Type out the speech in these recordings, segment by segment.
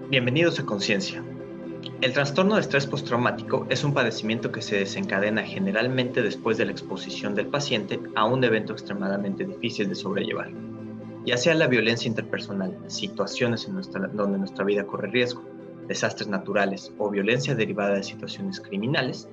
Bienvenidos a Conciencia. El trastorno de estrés postraumático es un padecimiento que se desencadena generalmente después de la exposición del paciente a un evento extremadamente difícil de sobrellevar, ya sea la violencia interpersonal, situaciones donde nuestra vida corre riesgo, desastres naturales o violencia derivada de situaciones criminales.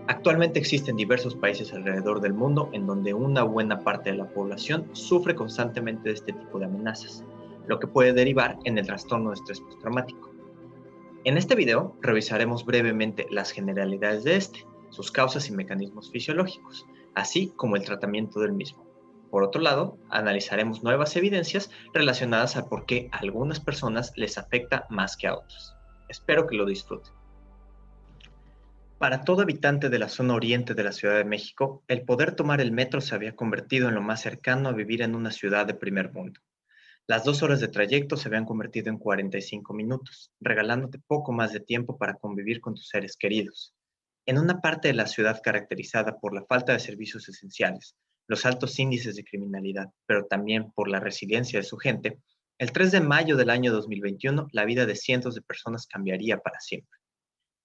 Actualmente existen diversos países alrededor del mundo en donde una buena parte de la población sufre constantemente de este tipo de amenazas, lo que puede derivar en el trastorno de estrés postraumático. En este video revisaremos brevemente las generalidades de este, sus causas y mecanismos fisiológicos, así como el tratamiento del mismo. Por otro lado, analizaremos nuevas evidencias relacionadas a por qué a algunas personas les afecta más que a otras. Espero que lo disfruten. Para todo habitante de la zona oriente de la Ciudad de México, el poder tomar el metro se había convertido en lo más cercano a vivir en una ciudad de primer mundo. Las 2 horas de trayecto se habían convertido en 45 minutos, regalándote poco más de tiempo para convivir con tus seres queridos. En una parte de la ciudad caracterizada por la falta de servicios esenciales, los altos índices de criminalidad, pero también por la resiliencia de su gente, el 3 de mayo del año 2021 la vida de cientos de personas cambiaría para siempre.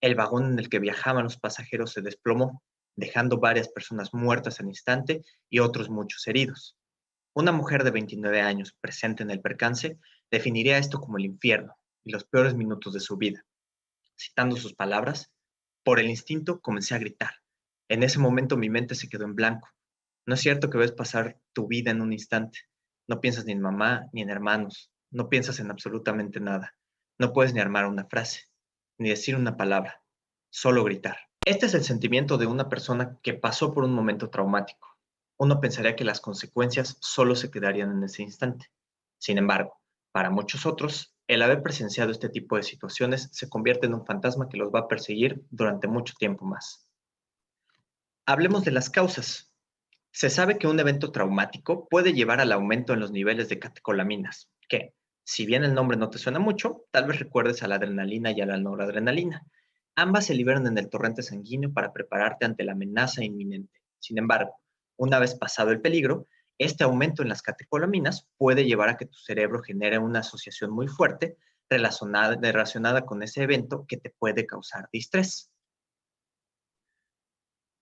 El vagón en el que viajaban los pasajeros se desplomó, dejando varias personas muertas al instante y otros muchos heridos. Una mujer de 29 años presente en el percance definiría esto como el infierno y los peores minutos de su vida. Citando sus palabras, por el instinto comencé a gritar. En ese momento mi mente se quedó en blanco. No es cierto que ves pasar tu vida en un instante. No piensas ni en mamá ni en hermanos. No piensas en absolutamente nada. No puedes ni armar una frase, ni decir una palabra. Solo gritar. Este es el sentimiento de una persona que pasó por un momento traumático. Uno pensaría que las consecuencias solo se quedarían en ese instante. Sin embargo, para muchos otros, el haber presenciado este tipo de situaciones se convierte en un fantasma que los va a perseguir durante mucho tiempo más. Hablemos de las causas. Se sabe que un evento traumático puede llevar al aumento en los niveles de catecolaminas, que, si bien el nombre no te suena mucho, tal vez recuerdes a la adrenalina y a la noradrenalina. Ambas se liberan en el torrente sanguíneo para prepararte ante la amenaza inminente. Sin embargo, una vez pasado el peligro, este aumento en las catecolaminas puede llevar a que tu cerebro genere una asociación muy fuerte relacionada con ese evento que te puede causar distrés.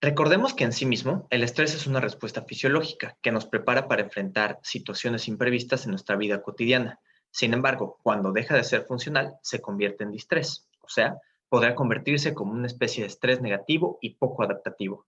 Recordemos que en sí mismo el estrés es una respuesta fisiológica que nos prepara para enfrentar situaciones imprevistas en nuestra vida cotidiana. Sin embargo, cuando deja de ser funcional, se convierte en distrés, o sea, podrá convertirse como una especie de estrés negativo y poco adaptativo.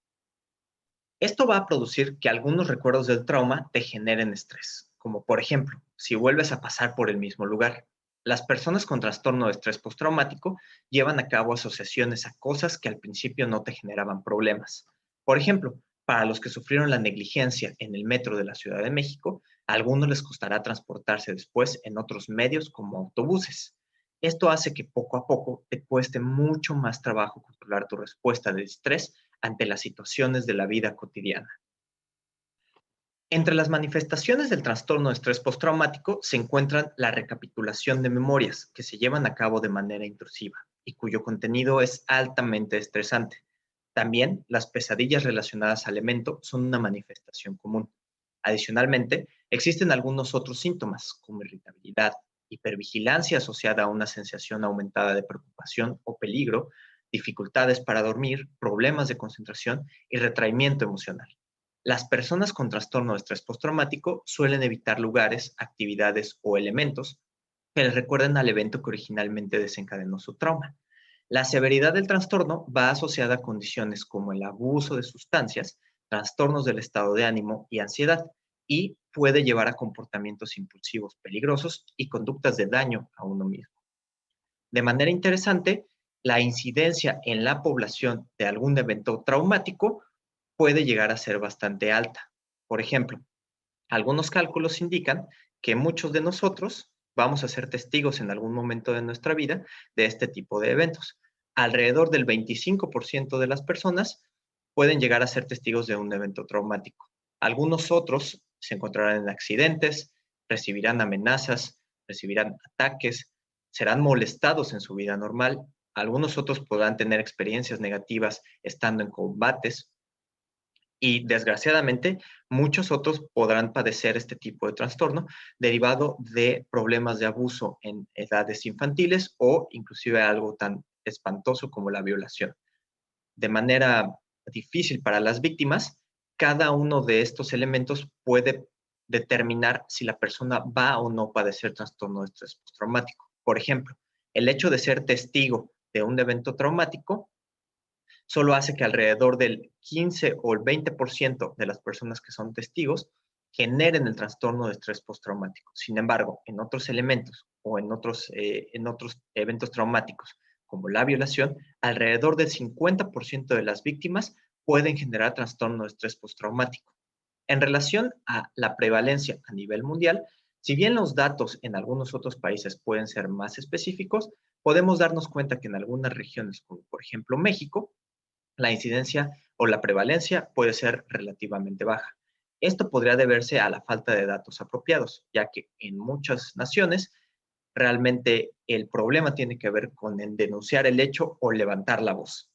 Esto va a producir que algunos recuerdos del trauma te generen estrés, como por ejemplo, si vuelves a pasar por el mismo lugar. Las personas con trastorno de estrés postraumático llevan a cabo asociaciones a cosas que al principio no te generaban problemas. Por ejemplo, para los que sufrieron la negligencia en el metro de la Ciudad de México, a algunos les costará transportarse después en otros medios como autobuses. Esto hace que poco a poco te cueste mucho más trabajo controlar tu respuesta de estrés ante las situaciones de la vida cotidiana. Entre las manifestaciones del trastorno de estrés postraumático se encuentran la recapitulación de memorias que se llevan a cabo de manera intrusiva y cuyo contenido es altamente estresante. También las pesadillas relacionadas al evento son una manifestación común. Adicionalmente, existen algunos otros síntomas como irritabilidad, hipervigilancia asociada a una sensación aumentada de preocupación o peligro, dificultades para dormir, problemas de concentración y retraimiento emocional. Las personas con trastorno de estrés postraumático suelen evitar lugares, actividades o elementos que les recuerden al evento que originalmente desencadenó su trauma. La severidad del trastorno va asociada a condiciones como el abuso de sustancias, trastornos del estado de ánimo y ansiedad, y puede llevar a comportamientos impulsivos peligrosos y conductas de daño a uno mismo. De manera interesante, la incidencia en la población de algún evento traumático puede llegar a ser bastante alta. Por ejemplo, algunos cálculos indican que muchos de nosotros vamos a ser testigos en algún momento de nuestra vida de este tipo de eventos. Alrededor del 25% de las personas pueden llegar a ser testigos de un evento traumático. Algunos otros se encontrarán en accidentes, recibirán amenazas, recibirán ataques, serán molestados en su vida normal. Algunos otros podrán tener experiencias negativas estando en combates. Y desgraciadamente, muchos otros podrán padecer este tipo de trastorno derivado de problemas de abuso en edades infantiles o inclusive algo tan espantoso como la violación. De manera difícil para las víctimas, cada uno de estos elementos puede determinar si la persona va o no padecer trastorno de estrés postraumático. Por ejemplo, el hecho de ser testigo de un evento traumático solo hace que alrededor del 15 o el 20% de las personas que son testigos generen el trastorno de estrés postraumático. Sin embargo, en otros elementos o en otros eventos traumáticos, como la violación, alrededor del 50% de las víctimas pueden generar trastorno de estrés postraumático. En relación a la prevalencia a nivel mundial, si bien los datos en algunos otros países pueden ser más específicos, podemos darnos cuenta que en algunas regiones, como por ejemplo México, la incidencia o la prevalencia puede ser relativamente baja. Esto podría deberse a la falta de datos apropiados, ya que en muchas naciones realmente el problema tiene que ver con el denunciar el hecho o levantar la voz,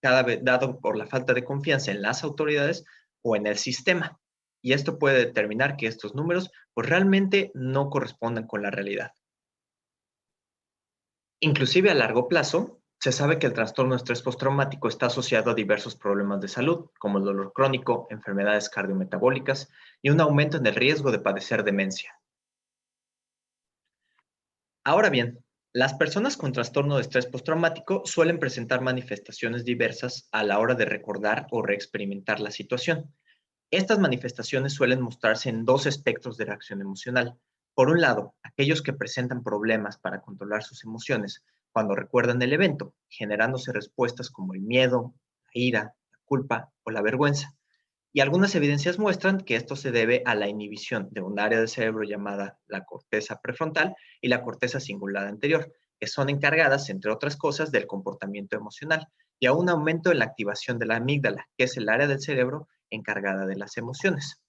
cada vez dado por la falta de confianza en las autoridades o en el sistema. Y esto puede determinar que estos números pues, realmente no correspondan con la realidad. Inclusive a largo plazo, se sabe que el trastorno de estrés postraumático está asociado a diversos problemas de salud, como el dolor crónico, enfermedades cardiometabólicas y un aumento en el riesgo de padecer demencia. Ahora bien, las personas con trastorno de estrés postraumático suelen presentar manifestaciones diversas a la hora de recordar o reexperimentar la situación. Estas manifestaciones suelen mostrarse en dos espectros de reacción emocional. Por un lado, aquellos que presentan problemas para controlar sus emociones cuando recuerdan el evento, generándose respuestas como el miedo, la ira, la culpa o la vergüenza. Y algunas evidencias muestran que esto se debe a la inhibición de un área del cerebro llamada la corteza prefrontal y la corteza cingulada anterior, que son encargadas, entre otras cosas, del comportamiento emocional, y a un aumento en la activación de la amígdala, que es el área del cerebro encargada de las emociones.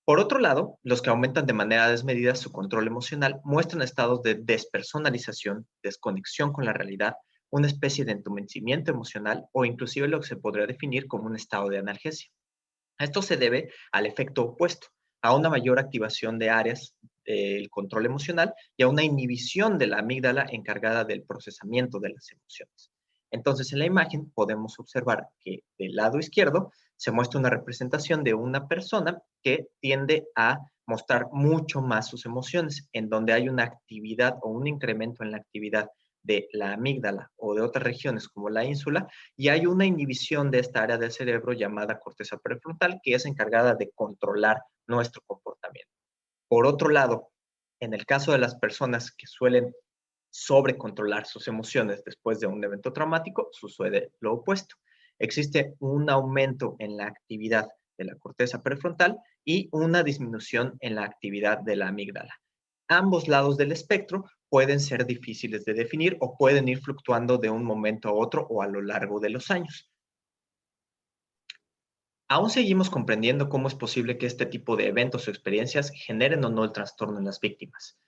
Por otro lado, los que aumentan de manera desmedida su control emocional muestran estados de despersonalización, desconexión con la realidad, una especie de entumecimiento emocional o inclusive lo que se podría definir como un estado de analgesia. Esto se debe al efecto opuesto, a una mayor activación de áreas del control emocional y a una inhibición de la amígdala encargada del procesamiento de las emociones. Entonces, en la imagen podemos observar que del lado izquierdo se muestra una representación de una persona que tiende a mostrar mucho más sus emociones, en donde hay una actividad o un incremento en la actividad de la amígdala o de otras regiones como la ínsula, y hay una inhibición de esta área del cerebro llamada corteza prefrontal, que es encargada de controlar nuestro comportamiento. Por otro lado, en el caso de las personas que suelen sobrecontrolar sus emociones después de un evento traumático, sucede lo opuesto. Existe un aumento en la actividad de la corteza prefrontal y una disminución en la actividad de la amígdala. Ambos lados del espectro pueden ser difíciles de definir o pueden ir fluctuando de un momento a otro o a lo largo de los años. Aún seguimos comprendiendo cómo es posible que este tipo de eventos o experiencias generen o no el trastorno en las víctimas.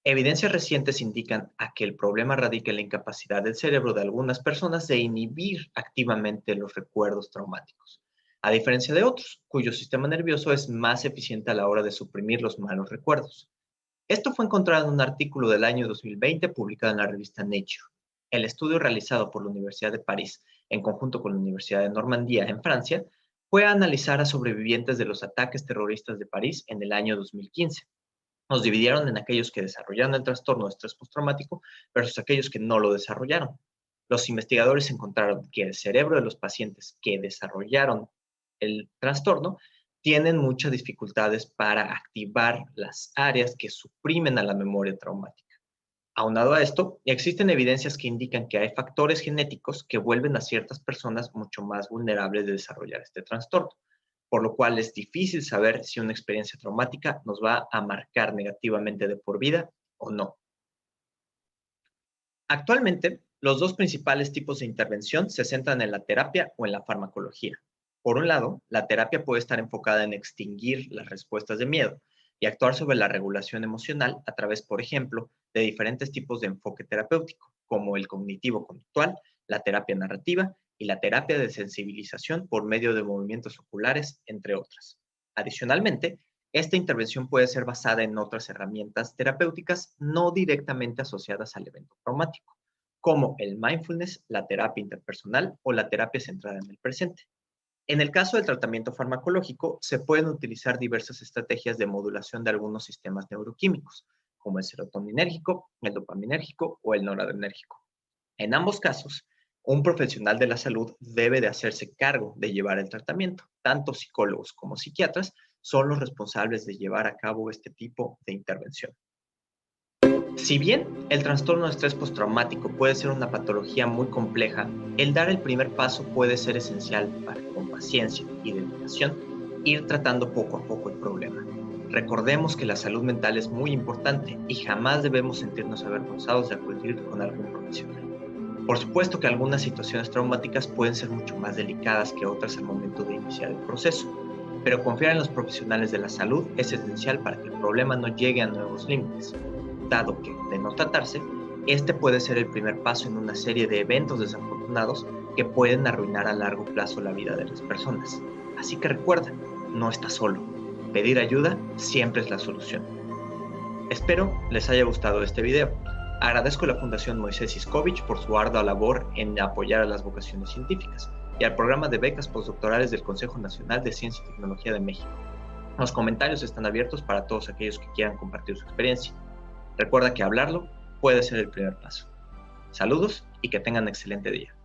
Evidencias recientes indican a que el problema radica en la incapacidad del cerebro de algunas personas de inhibir activamente los recuerdos traumáticos, a diferencia de otros, cuyo sistema nervioso es más eficiente a la hora de suprimir los malos recuerdos. Esto fue encontrado en un artículo del año 2020 publicado en la revista Nature. El estudio realizado por la Universidad de París, en conjunto con la Universidad de Normandía, en Francia, fue a analizar a sobrevivientes de los ataques terroristas de París en el año 2015. Nos dividieron en aquellos que desarrollaron el trastorno de estrés postraumático versus aquellos que no lo desarrollaron. Los investigadores encontraron que el cerebro de los pacientes que desarrollaron el trastorno tienen muchas dificultades para activar las áreas que suprimen a la memoria traumática. Aunado a esto, existen evidencias que indican que hay factores genéticos que vuelven a ciertas personas mucho más vulnerables de desarrollar este trastorno, por lo cual es difícil saber si una experiencia traumática nos va a marcar negativamente de por vida o no. Actualmente, los dos principales tipos de intervención se centran en la terapia o en la farmacología. Por un lado, la terapia puede estar enfocada en extinguir las respuestas de miedo y actuar sobre la regulación emocional a través, por ejemplo, de diferentes tipos de enfoque terapéutico, como el cognitivo-conductual, la terapia narrativa y la terapia de sensibilización por medio de movimientos oculares, entre otras. Adicionalmente, esta intervención puede ser basada en otras herramientas terapéuticas no directamente asociadas al evento traumático, como el mindfulness, la terapia interpersonal o la terapia centrada en el presente. En el caso del tratamiento farmacológico, se pueden utilizar diversas estrategias de modulación de algunos sistemas neuroquímicos, como el serotoninérgico, el dopaminérgico o el noradrenérgico. En ambos casos, un profesional de la salud debe de hacerse cargo de llevar el tratamiento. Tanto psicólogos como psiquiatras son los responsables de llevar a cabo este tipo de intervención. Si bien el trastorno de estrés postraumático puede ser una patología muy compleja, el dar el primer paso puede ser esencial para, con paciencia y dedicación, ir tratando poco a poco el problema. Recordemos que la salud mental es muy importante y jamás debemos sentirnos avergonzados de acudir con algún profesional. Por supuesto que algunas situaciones traumáticas pueden ser mucho más delicadas que otras al momento de iniciar el proceso, pero confiar en los profesionales de la salud es esencial para que el problema no llegue a nuevos límites, dado que, de no tratarse, este puede ser el primer paso en una serie de eventos desafortunados que pueden arruinar a largo plazo la vida de las personas. Así que recuerda, no estás solo. Pedir ayuda siempre es la solución. Espero les haya gustado este video. Agradezco a la Fundación Moisés Iscovich por su ardua labor en apoyar a las vocaciones científicas y al programa de becas postdoctorales del Consejo Nacional de Ciencia y Tecnología de México. Los comentarios están abiertos para todos aquellos que quieran compartir su experiencia. Recuerda que hablarlo puede ser el primer paso. Saludos y que tengan excelente día.